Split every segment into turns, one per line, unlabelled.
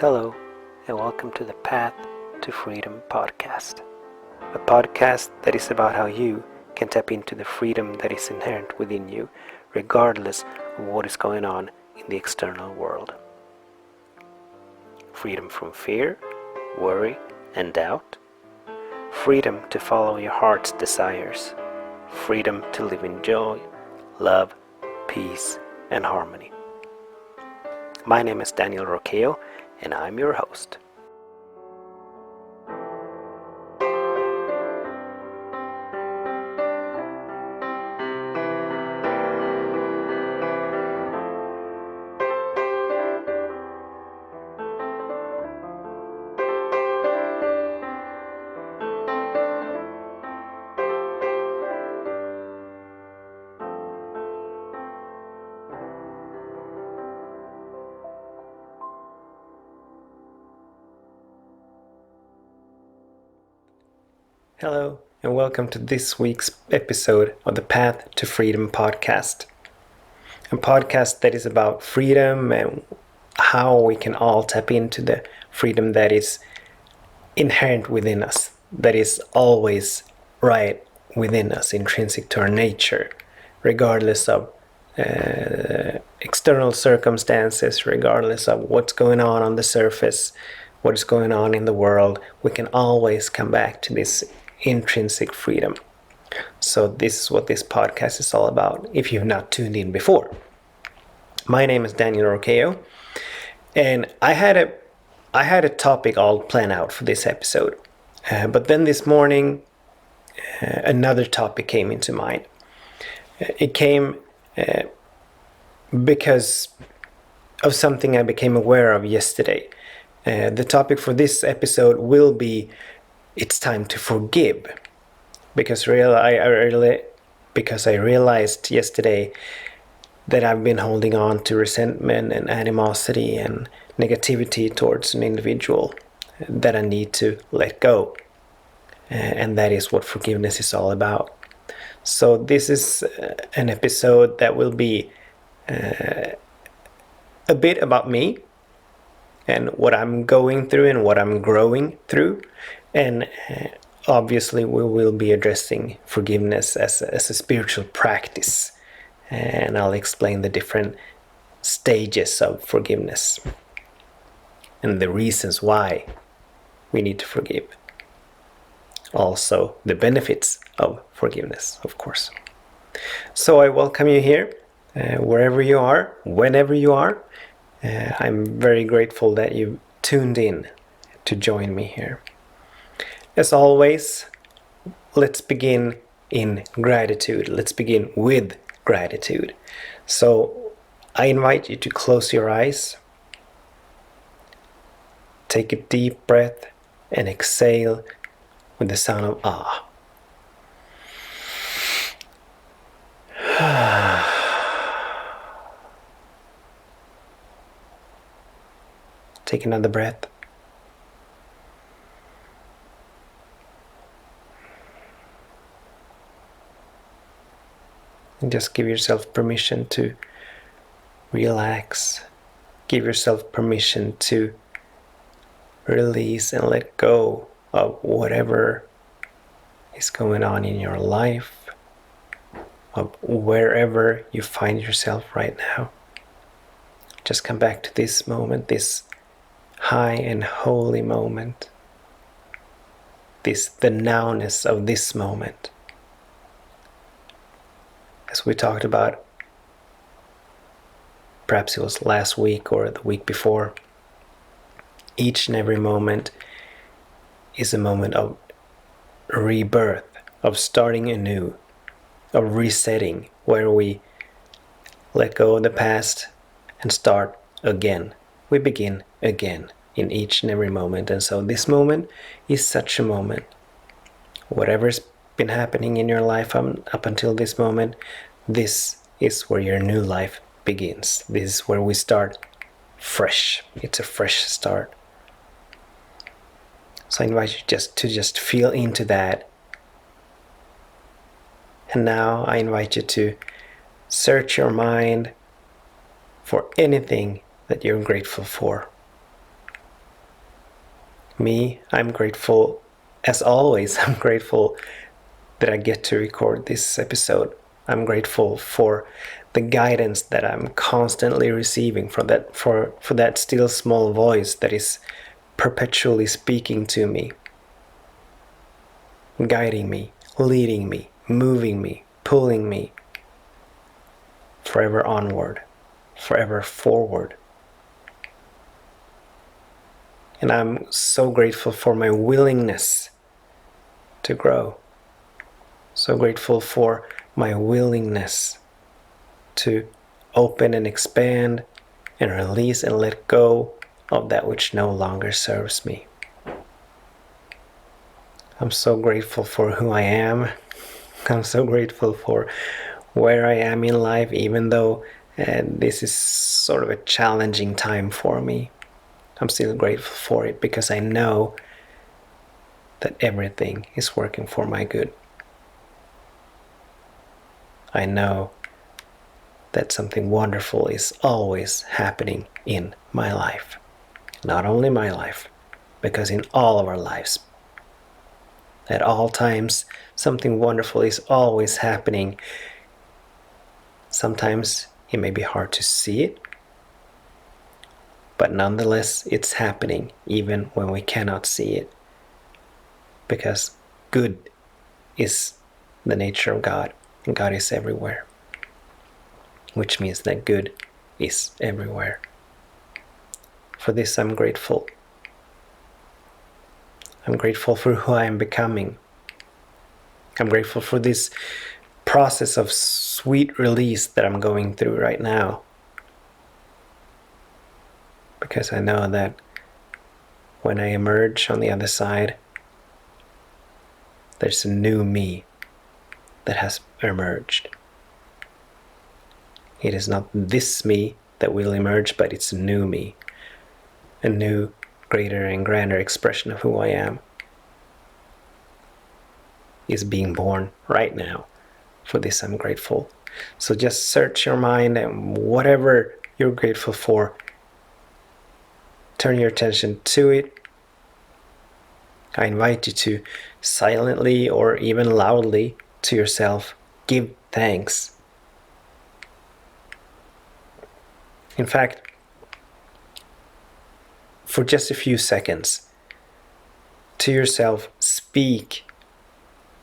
Hello, and welcome to the Path to Freedom podcast. A podcast that is about how you can tap into the freedom that is inherent within you, regardless of what is going on in the external world. Freedom from fear, worry, and doubt. Freedom to follow your heart's desires. Freedom to live in joy, love, peace, and harmony. My name is Daniel Roqueo, and I'm your host. Hello, and welcome to this week's episode of the Path to Freedom podcast. A podcast that is about freedom and how we can all tap into the freedom that is inherent within us, that is always right within us, intrinsic to our nature, regardless of external circumstances, regardless of what's going on the surface, what is going on in the world. We can always come back to this intrinsic freedom. So this is what this podcast is all about, if you've not tuned in before. My name is Daniel Roqueo, and I had a topic all planned out for this episode, but then this morning another topic came into mind. It came because of something I became aware of yesterday. The topic for this episode will be it's time to forgive, because I realized yesterday that I've been holding on to resentment and animosity and negativity towards an individual that I need to let go, and that is what forgiveness is all about. So this is an episode that will be a bit about me and what I'm going through and what I'm growing through. And obviously we will be addressing forgiveness as a spiritual practice. And I'll explain the different stages of forgiveness and the reasons why we need to forgive. Also, the benefits of forgiveness, of course. So I welcome you here, wherever you are, whenever you are. I'm very grateful that you tuned in to join me here. As always, let's begin in gratitude. Let's begin with gratitude. So I invite you to close your eyes, take a deep breath, and exhale with the sound of ah. Take another breath. And just give yourself permission to relax. Give yourself permission to release and let go of whatever is going on in your life, of wherever you find yourself right now. Just come back to this moment, this high and holy moment, the nowness of this moment. As we talked about, perhaps it was last week or the week before, each and every moment is a moment of rebirth, of starting anew, of resetting, where we let go of the past and start again. We begin again in each and every moment. And so this moment is such a moment. Whatever's been happening in your life up until this moment, this is where your new life begins. This is where we start fresh. It's a fresh start. So I invite you to just feel into that. And now I invite you to search your mind for anything that you're grateful for. I'm grateful, as always, I'm grateful that I get to record this episode. I'm grateful for the guidance that I'm constantly receiving from for that still small voice that is perpetually speaking to me, guiding me, leading me, moving me, pulling me forever onward, forever forward. And I'm so grateful for my willingness to grow. So grateful for my willingness to open and expand and release and let go of that which no longer serves me. I'm so grateful for who I am. I'm so grateful for where I am in life, even though this is sort of a challenging time for me. I'm still grateful for it because I know that everything is working for my good. I know that something wonderful is always happening in my life. Not only my life, because in all of our lives. At all times, something wonderful is always happening. Sometimes it may be hard to see it, but nonetheless, it's happening even when we cannot see it. Because good is the nature of God, and God is everywhere. Which means that good is everywhere. For this, I'm grateful. I'm grateful for who I am becoming. I'm grateful for this process of sweet release that I'm going through right now. Because I know that when I emerge on the other side, there's a new me that has emerged. It is not this me that will emerge, but it's a new me. A new, greater and grander expression of who I am is being born right now. For this, I'm grateful. So just search your mind and whatever you're grateful for, turn your attention to it. I invite you to silently or even loudly to yourself give thanks. In fact, for just a few seconds, to yourself, speak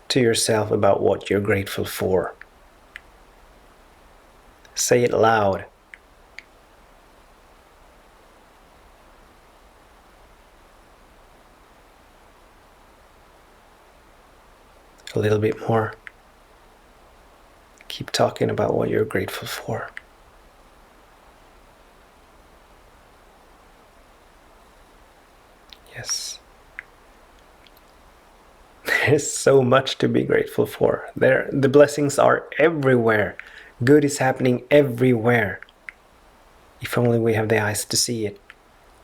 to yourself about what you're grateful for. Say it loud. A little bit more. Keep talking about what you're grateful for. Yes. There's so much to be grateful for. The blessings are everywhere. Good is happening everywhere. If only we have the eyes to see it.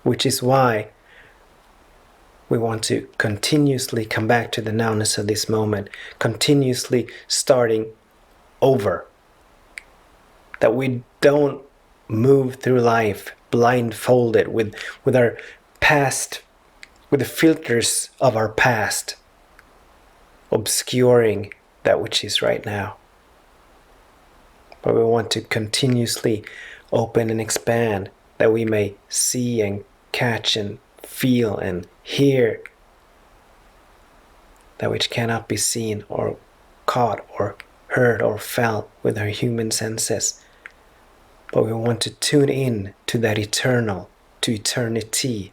Which is why we want to continuously come back to the nowness of this moment, continuously starting over. That we don't move through life blindfolded with our past, with the filters of our past obscuring that which is right now. But we want to continuously open and expand that we may see and catch and feel and hear that which cannot be seen or caught or heard or felt with our human senses. But we want to tune in to that eternal, to eternity.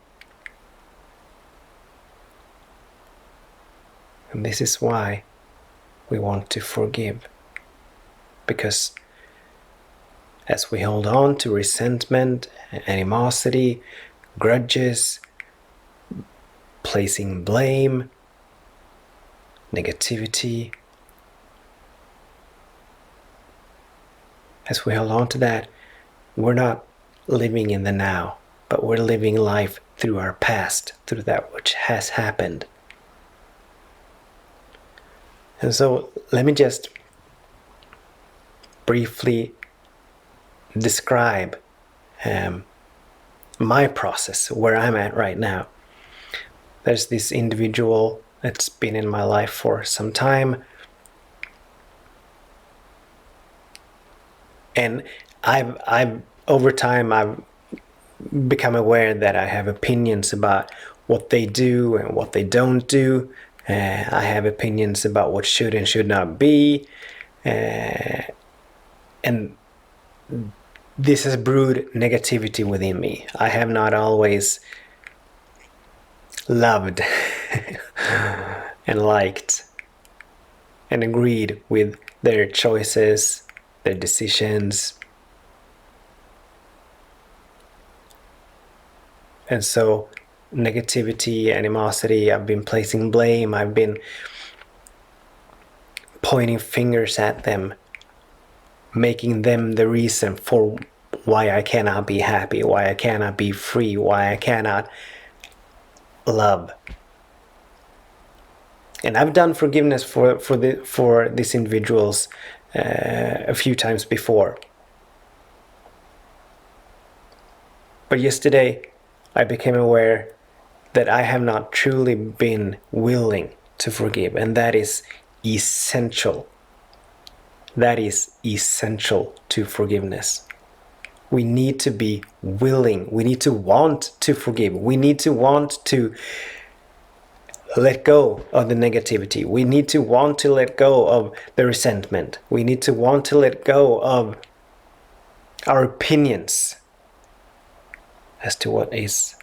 And this is why we want to forgive. Because as we hold on to resentment, animosity, grudges, placing blame, negativity, as we hold on to that, we're not living in the now, but we're living life through our past, through that which has happened. And so let me just briefly describe my process, where I'm at right now. There's this individual that's been in my life for some time, and I've over time I've become aware that I have opinions about what they do and what they don't do. I have opinions about what should and should not be, and this has brewed negativity within me. I have not always loved and liked and agreed with their choices, their decisions. And so, negativity, animosity, I've been placing blame, I've been pointing fingers at them, making them the reason for why I cannot be happy, why I cannot be free, why I cannot love. And I've done forgiveness for these individuals a few times before. But yesterday, I became aware that I have not truly been willing to forgive, and that is essential. That is essential to forgiveness. We need to be willing. We need to want to forgive. We need to want to let go of the negativity. We need to want to let go of the resentment. We need to want to let go of our opinions as to what is,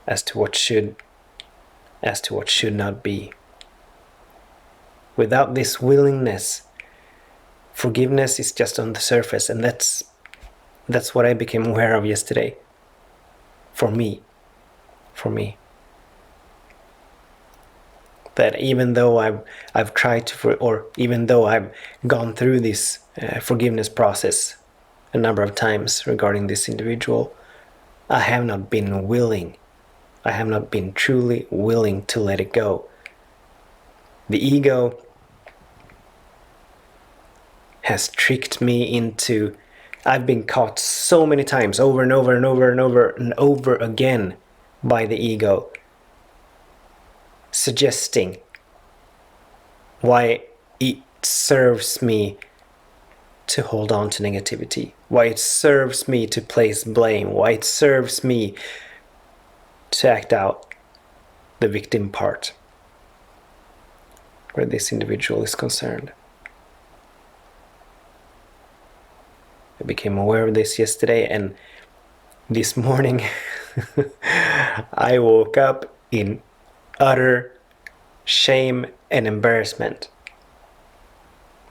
as to what should not be. Without this willingness, forgiveness is just on the surface, and that's what I became aware of yesterday. For me. That even though I've tried to, or even though I've gone through this forgiveness process a number of times regarding this individual, I have not been willing. I have not been truly willing to let it go. The ego has tricked me into. I've been caught so many times, over and over and over and over and over again, by the ego, suggesting why it serves me to hold on to negativity, why it serves me to place blame, why it serves me to act out the victim part where this individual is concerned. I became aware of this yesterday, and this morning I woke up in utter shame and embarrassment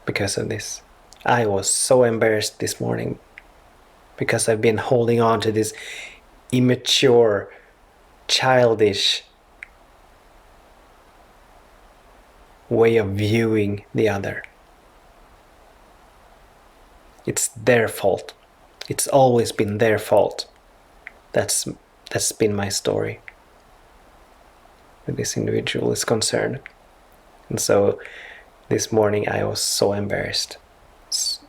because of this. I was so embarrassed this morning because I've been holding on to this immature, childish way of viewing the other. It's their fault. It's always been their fault. That's been my story where this individual is concerned. And so this morning I was so embarrassed.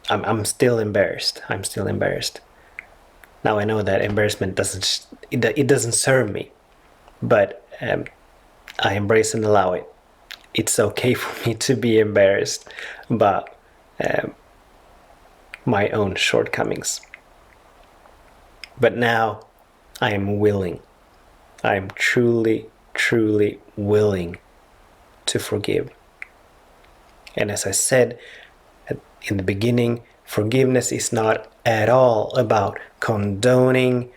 I'm still embarrassed. I'm still embarrassed. Now I know that embarrassment doesn't serve me, but I embrace and allow it. It's okay for me to be embarrassed about my own shortcomings. But now I am willing. I am truly, truly willing to forgive. And as I said in the beginning, forgiveness is not at all about condoning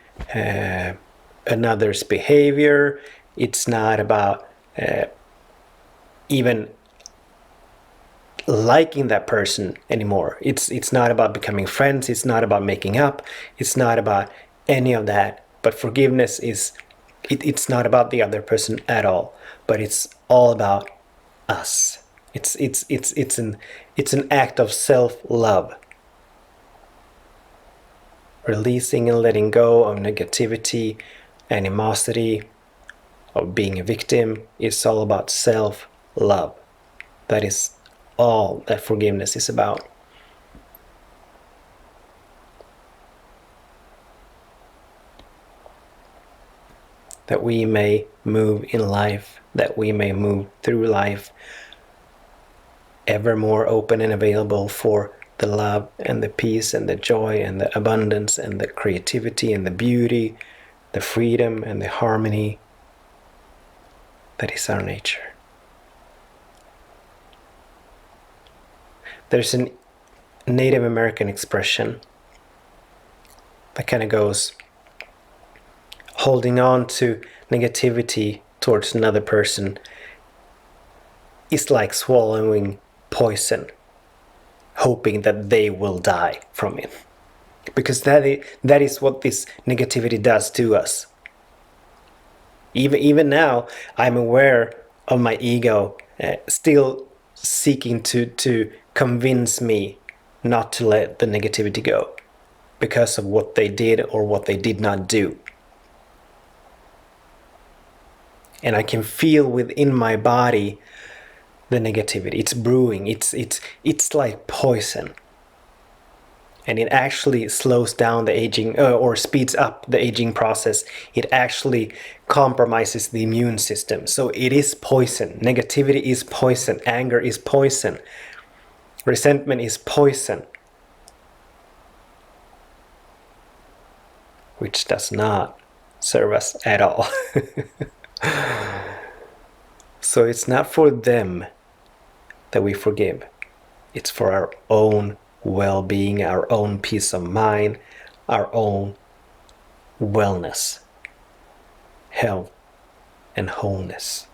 another's behavior. It's not about even liking that person anymore. It's not about becoming friends. It's not about making up. It's not about any of that. But forgiveness is, it's not about the other person at all. But it's all about us. It's an act of self-love. Releasing and letting go of negativity, animosity, of being a victim. It's all about self-love. That is all that forgiveness is about. that we may move in life, that we may move through life ever more open and available for the love and the peace and the joy and the abundance and the creativity and the beauty, the freedom and the harmony that is our nature. There's a Native American expression that kind of goes, holding on to negativity towards another person is like swallowing poison, hoping that they will die from it. Because that is what this negativity does to us. Even now, I'm aware of my ego still seeking to convince me not to let the negativity go because of what they did or what they did not do. And I can feel within my body the negativity. It's brewing. It's like poison. And it actually slows down the aging or speeds up the aging process. It actually compromises the immune system. So it is poison. Negativity is poison. Anger is poison. Resentment is poison. Which does not serve us at all. So it's not for them that we forgive. It's for our own well-being, our own peace of mind, our own wellness, health, and wholeness.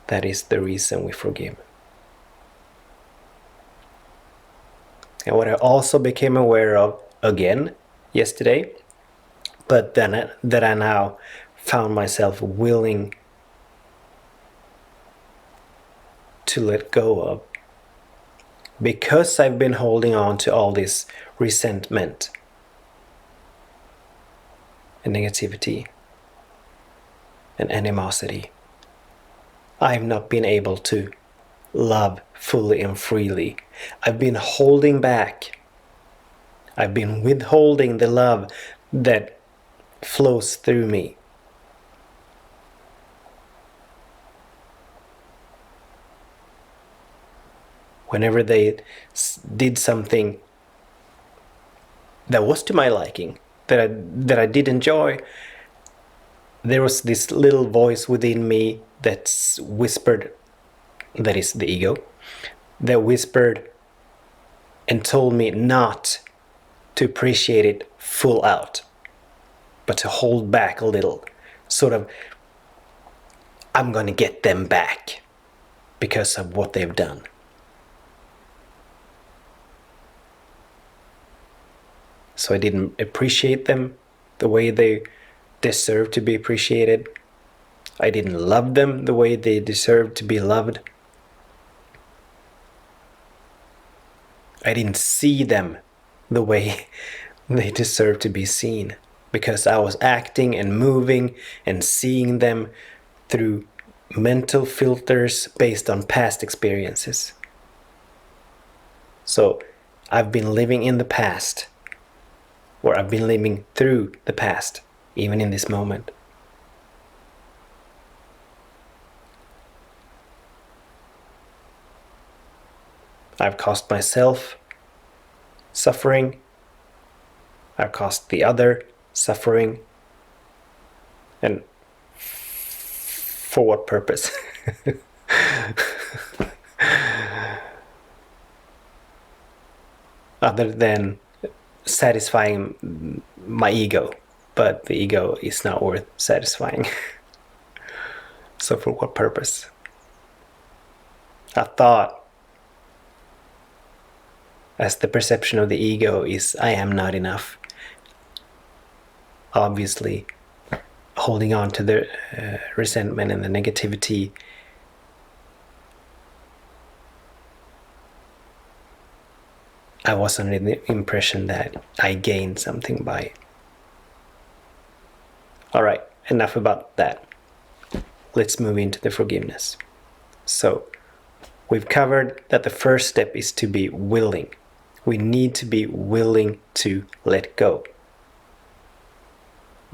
That is the reason we forgive. And what I also became aware of again yesterday, but then that I now found myself willing to let go of, because I've been holding on to all this resentment and negativity and animosity, I've not been able to love fully and freely. I've been holding back. I've been withholding the love that flows through me. Whenever they did something that was to my liking, that I did enjoy, there was this little voice within me that whispered, that is the ego, that whispered and told me not to appreciate it full out, but to hold back a little. Sort of, I'm gonna get them back because of what they've done. So I didn't appreciate them the way they deserve to be appreciated. I didn't love them the way they deserve to be loved. I didn't see them the way they deserve to be seen, because I was acting and moving and seeing them through mental filters based on past experiences. So I've been living in the past, or I've been living through the past, even in this moment. I've caused myself suffering. I've caused the other suffering. And for what purpose? Other than satisfying my ego. But the ego is not worth satisfying. So for what purpose? I thought, as the perception of the ego is, I am not enough. Obviously, holding on to the resentment and the negativity I was under the impression that I gained something by it. Alright, enough about that. Let's move into the forgiveness. So, we've covered that the first step is to be willing. We need to be willing to let go.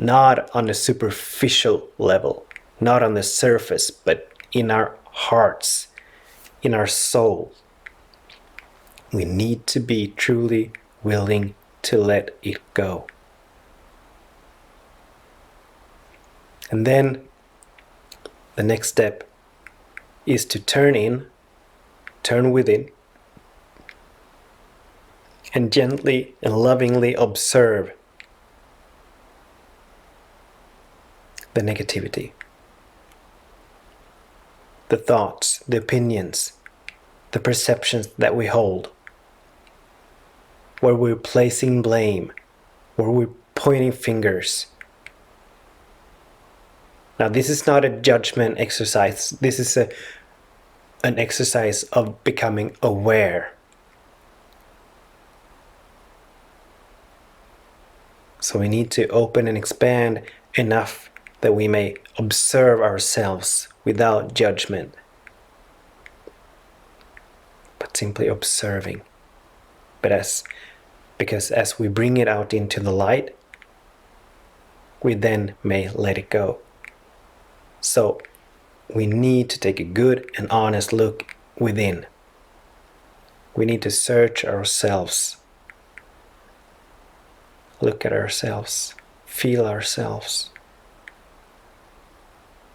not on a superficial level, not on the surface, but in our hearts, in our soul. We need to be truly willing to let it go. And then the next step is to turn within, and gently and lovingly observe the negativity, the thoughts, the opinions, the perceptions that we hold, where we're placing blame, where we're pointing fingers. Now, this is not a judgment exercise. This is an exercise of becoming aware. So we need to open and expand enough that we may observe ourselves without judgment, but simply observing. Because as we bring it out into the light, we then may let it go. So we need to take a good and honest look within. We need to search ourselves, look at ourselves, feel ourselves.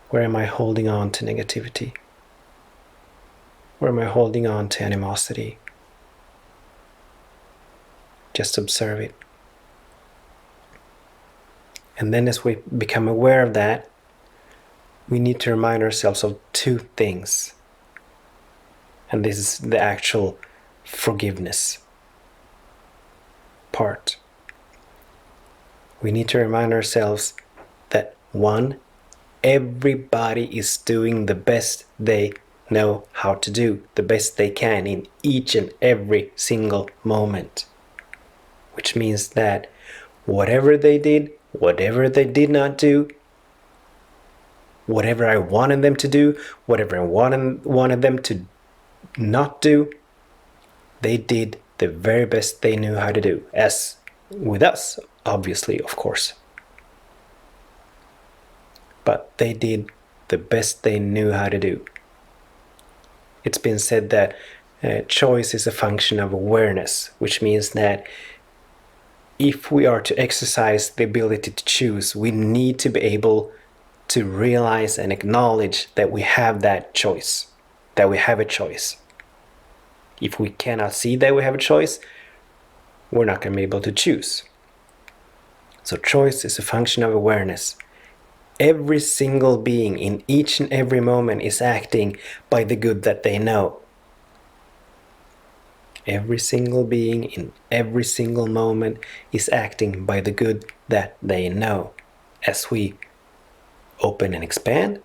Where am I holding on to negativity? Where am I holding on to animosity? Just observe it. And then as we become aware of that, we need to remind ourselves of two things. And this is the actual forgiveness part. We need to remind ourselves that one, everybody is doing the best they know how to do, the best they can in each and every single moment. Which means that whatever they did, whatever they did not do, whatever I wanted them to do, whatever I wanted them to not do, they did the very best they knew how to do. As with us, obviously, of course. But they did the best they knew how to do. It's been said that choice is a function of awareness, which means that if we are to exercise the ability to choose, we need to be able to realize and acknowledge that we have that choice, that we have a choice. If we cannot see that we have a choice, we're not going to be able to choose. So choice is a function of awareness. Every single being in each and every moment is acting by the good that they know. Every single being in every single moment is acting by the good that they know. As we open and expand,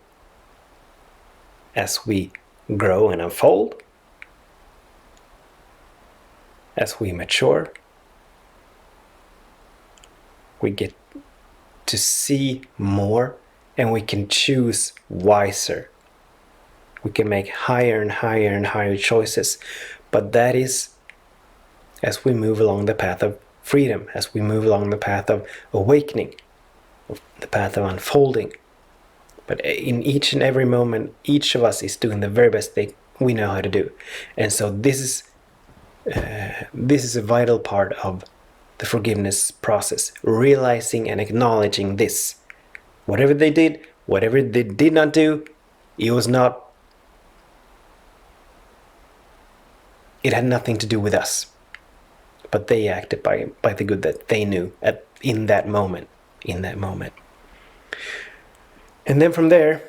as we grow and unfold, as we mature, we get to see more and we can choose wiser. We can make higher and higher and higher choices. But that is as we move along the path of freedom, as we move along the path of awakening, the path of unfolding. But in each and every moment, each of us is doing the very best thing we know how to do. And so this is a vital part of the forgiveness process, realizing and acknowledging this. Whatever they did, whatever they did not do, it had nothing to do with us. But they acted by the good that they knew in that moment. And then from there,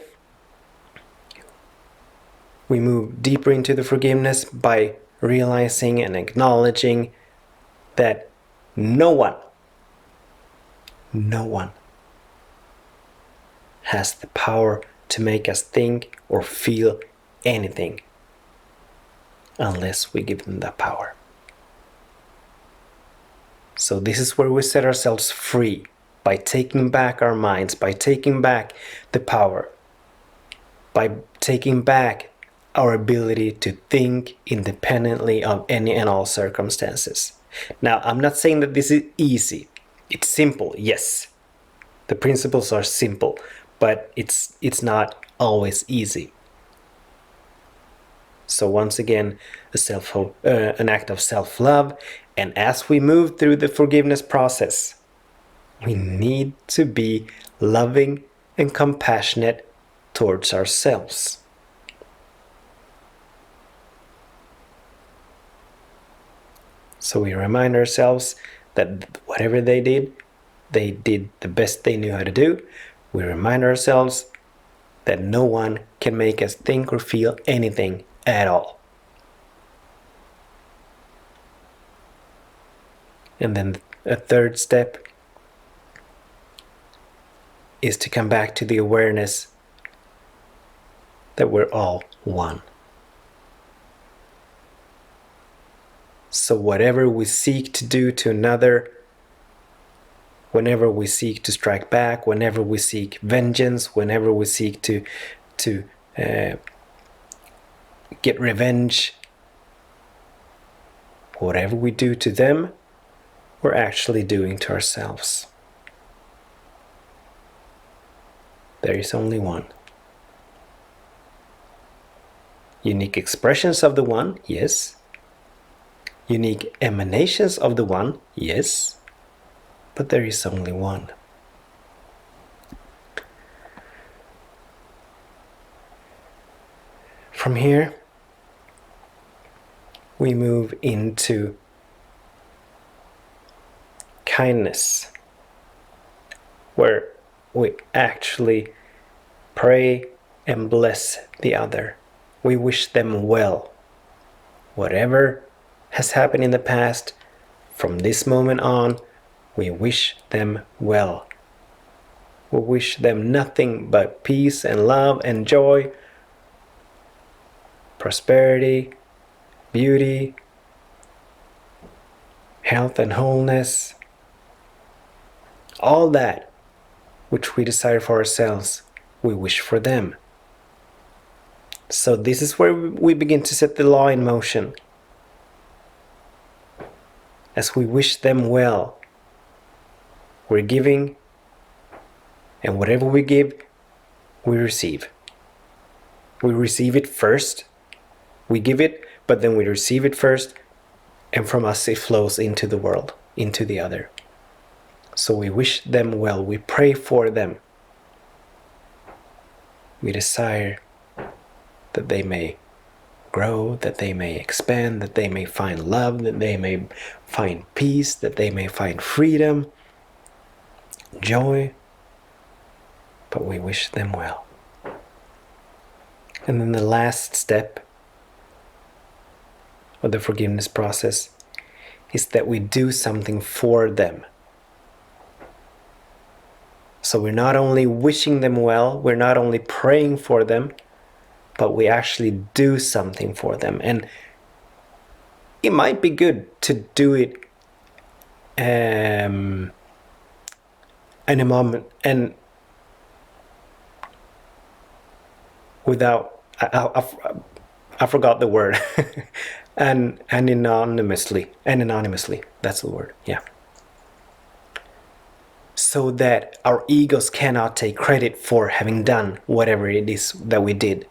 we move deeper into the forgiveness by realizing and acknowledging that no one has the power to make us think or feel anything unless we give them that power. So this is where we set ourselves free, by taking back our minds, by taking back the power, by taking back our ability to think independently of any and all circumstances. Now, I'm not saying that this is easy. It's simple, yes. The principles are simple, but it's not always easy. So once again, an act of self-love, and as we move through the forgiveness process, we need to be loving and compassionate towards ourselves. So we remind ourselves that whatever they did the best they knew how to do. We remind ourselves that no one can make us think or feel anything at all. And then a third step is to come back to the awareness that we're all one. So whatever we seek to do to another, whenever we seek to strike back, whenever we seek vengeance, whenever we seek to get revenge, whatever we do to them, we're actually doing to ourselves. There is only one. Unique expressions of the one, yes. Unique emanations of the one, yes. But there is only one. From here, we move into kindness, where we actually pray and bless the other. We wish them well. Whatever has happened in the past, from this moment on, we wish them well. We wish them nothing but peace and love and joy, prosperity, beauty, health and wholeness, all that which we desire for ourselves, we wish for them. So this is where we begin to set the law in motion. As we wish them well, we're giving, and whatever we give, we receive. We receive it first. We give it, but then we receive it first, and from us it flows into the world, into the other. So we wish them well. We pray for them. We desire that they may grow, that they may expand, that they may find love, that they may find peace, that they may find freedom, joy, but we wish them well. And then the last step of the forgiveness process is that we do something for them. So we're not only wishing them well, we're not only praying for them, but we actually do something for them. And it might be good to do it in a moment and without, I forgot the word, and anonymously, that's the word, yeah. So that our egos cannot take credit for having done whatever it is that we did.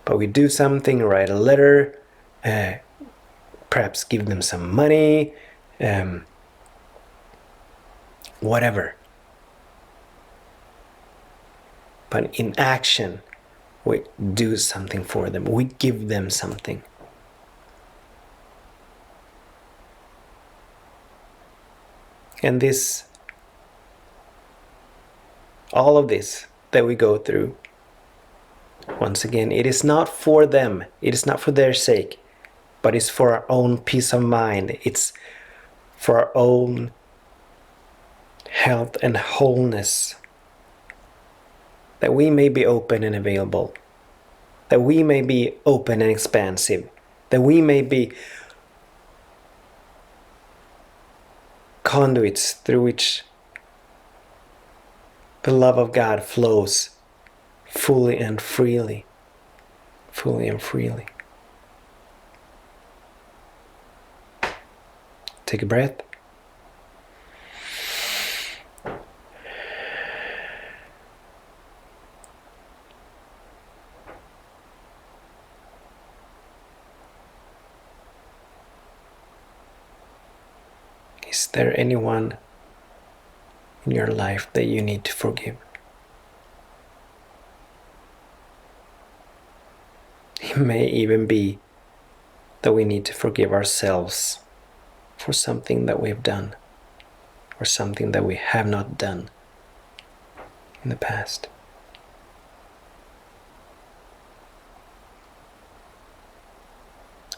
But we do something, write a letter, perhaps give them some money, whatever. But in action, we do something for them. We give them something. And this, all of this that we go through, once again, it is not for them. It is not for their sake, but it's for our own peace of mind. It's for our own health and wholeness. That we may be open and available. That we may be open and expansive. That we may be conduits through which the love of God flows fully and freely. Fully and freely. Take a breath. Is there anyone in your life that you need to forgive? It may even be that we need to forgive ourselves for something that we've done or something that we have not done in the past.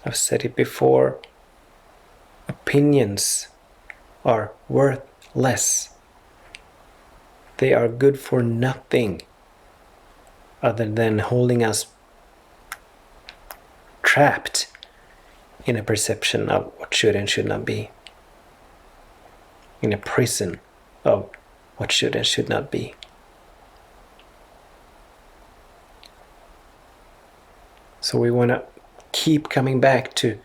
I've said it before, opinions are worth less. They are good for nothing other than holding us trapped in a perception of what should and should not be, in a prison of what should and should not be. So we want to keep coming back to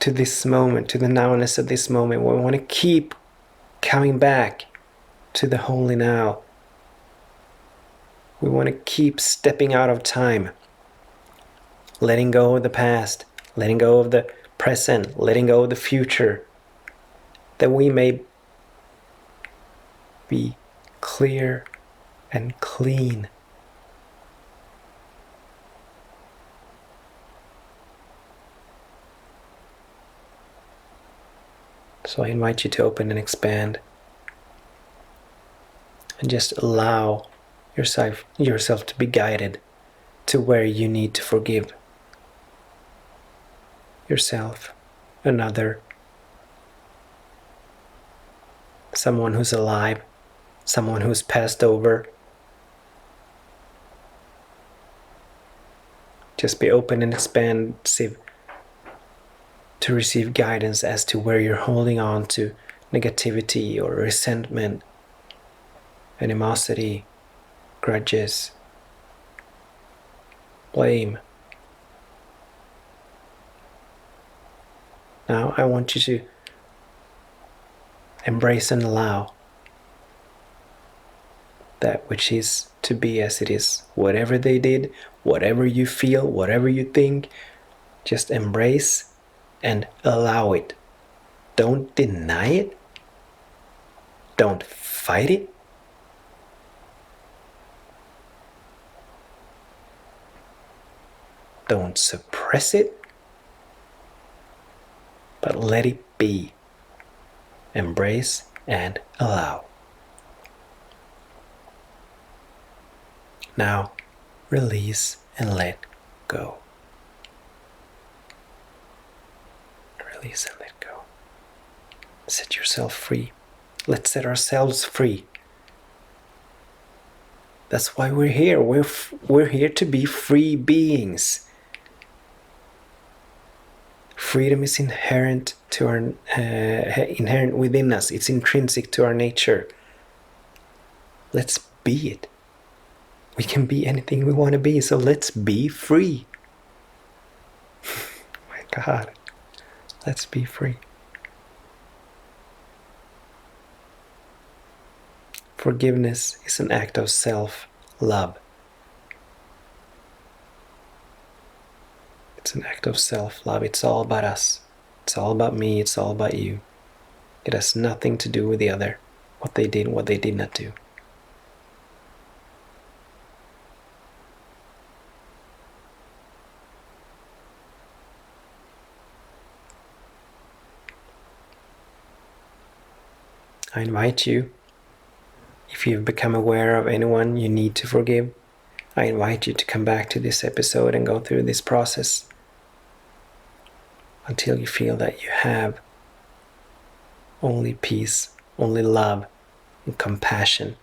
this moment, to the nowness of this moment. We want to keep coming back to the holy now. We want to keep stepping out of time, letting go of the past, letting go of the present, letting go of the future, that we may be clear and clean. So I invite you to open and expand and just allow yourself to be guided to where you need to forgive yourself, another, someone who's alive, someone who's passed over. Just be open and expansive to receive guidance as to where you're holding on to negativity or resentment, animosity, grudges, blame. Now I want you to embrace and allow that which is to be as it is. Whatever they did, whatever you feel, whatever you think, just embrace and allow it. Don't deny it. Don't fight it. Don't suppress it. But let it be. Embrace and allow. Now, release and let go. Release and let go. Set yourself free. Let's set ourselves free. That's why we're here. We're here to be free beings. Freedom is inherent to our inherent within us. It's intrinsic to our nature. Let's be it. We can be anything we want to be, so let's be free. My God, let's be free. Forgiveness is an act of self-love. It's an act of self-love. It's all about us. It's all about me. It's all about you. It has nothing to do with the other, what they did, what they did not do. I invite you, if you've become aware of anyone you need to forgive, I invite you to come back to this episode and go through this process until you feel that you have only peace, only love, and compassion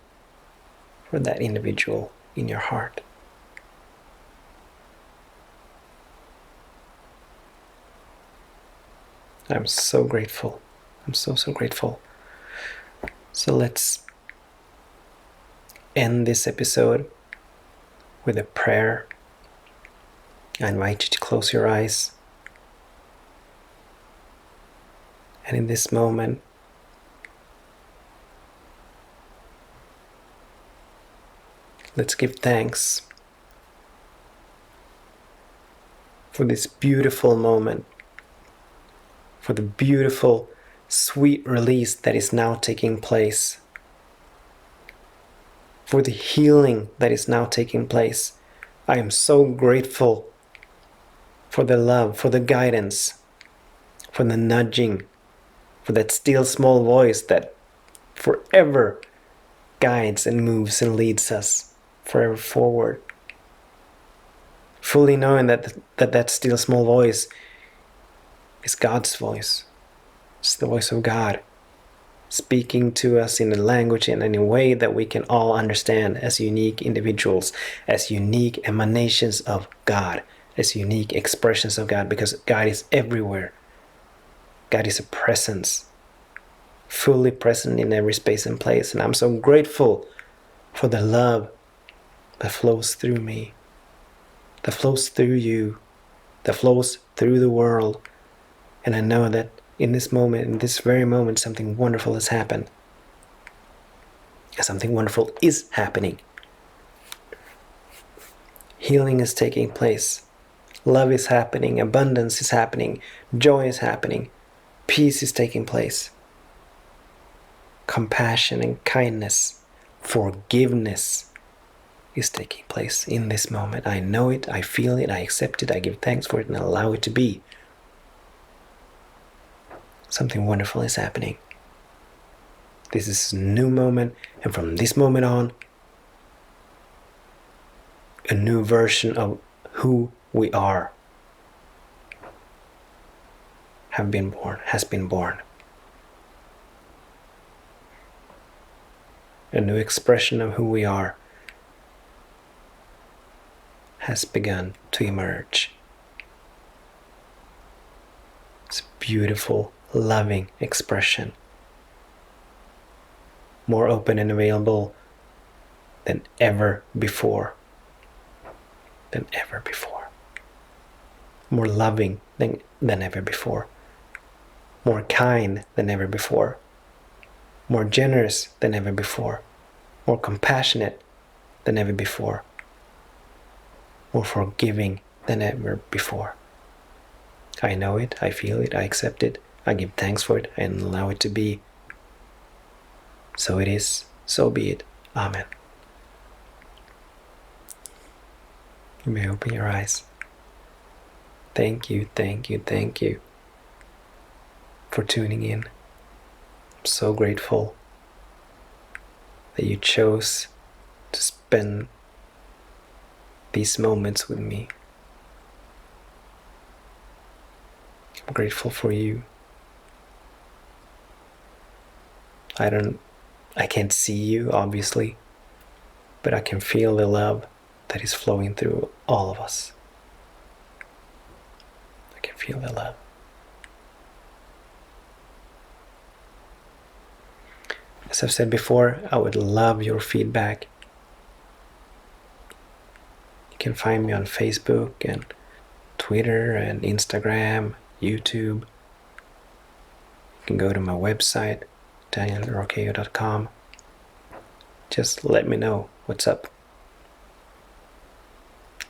for that individual in your heart. I'm so grateful. I'm so grateful. So let's end this episode with a prayer. I invite you to close your eyes. And in this moment, let's give thanks for this beautiful moment, for the beautiful sweet release that is now taking place, for the healing that is now taking place. I am so grateful for the love, for the guidance, for the nudging, for that still small voice that forever guides and moves and leads us forever forward. Fully knowing that still small voice is God's voice. It's the voice of God, speaking to us in a language and in a way that we can all understand as unique individuals, as unique emanations of God, as unique expressions of God, because God is everywhere. God is a presence, fully present in every space and place. And I'm so grateful for the love that flows through me, that flows through you, that flows through the world. And I know that in this moment, in this very moment, something wonderful has happened. Something wonderful is happening. Healing is taking place. Love is happening. Abundance is happening. Joy is happening. Peace is taking place. Compassion and kindness, forgiveness is taking place in this moment. I know it, I feel it, I accept it, I give thanks for it, and allow it to be. Something wonderful is happening. This is a new moment, and from this moment on, a new version of who we are has been born. A new expression of who we are has begun to emerge. It's a beautiful, loving expression, more open and available than ever before. More loving than ever before. More kind than ever before. More generous than ever before. More compassionate than ever before. More forgiving than ever before. I know it, I feel it, I accept it, I give thanks for it, and allow it to be. So it is, so be it. Amen. You may open your eyes. Thank you for tuning in. I'm so grateful that you chose to spend these moments with me. I'm grateful for you. I can't see you, obviously, but I can feel the love that is flowing through all of us. I can feel the love. As I've said before, I would love your feedback. You can find me on Facebook and Twitter and Instagram, YouTube. You can go to my website, danielroqueo.com. Just let me know what's up.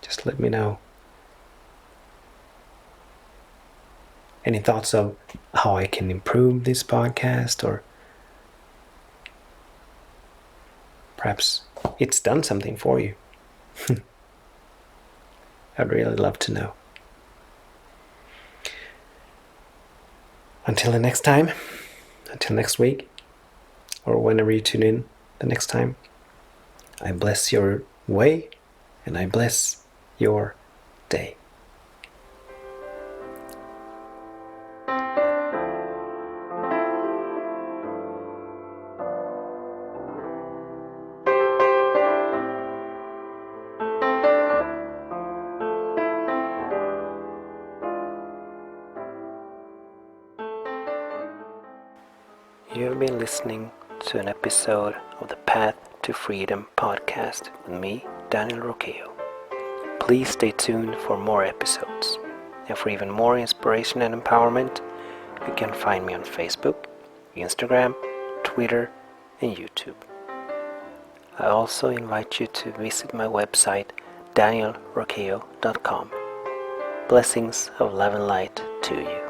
Just let me know. Any thoughts of how I can improve this podcast, or perhaps it's done something for you. I'd really love to know. Until the next time, until next week, or whenever you tune in the next time, I bless your way and I bless your day. You have been listening to an episode of the Path to Freedom podcast with me, Daniel Roqueo. Please stay tuned for more episodes. And for even more inspiration and empowerment, you can find me on Facebook, Instagram, Twitter, and YouTube. I also invite you to visit my website, danielroqueo.com. Blessings of love and light to you.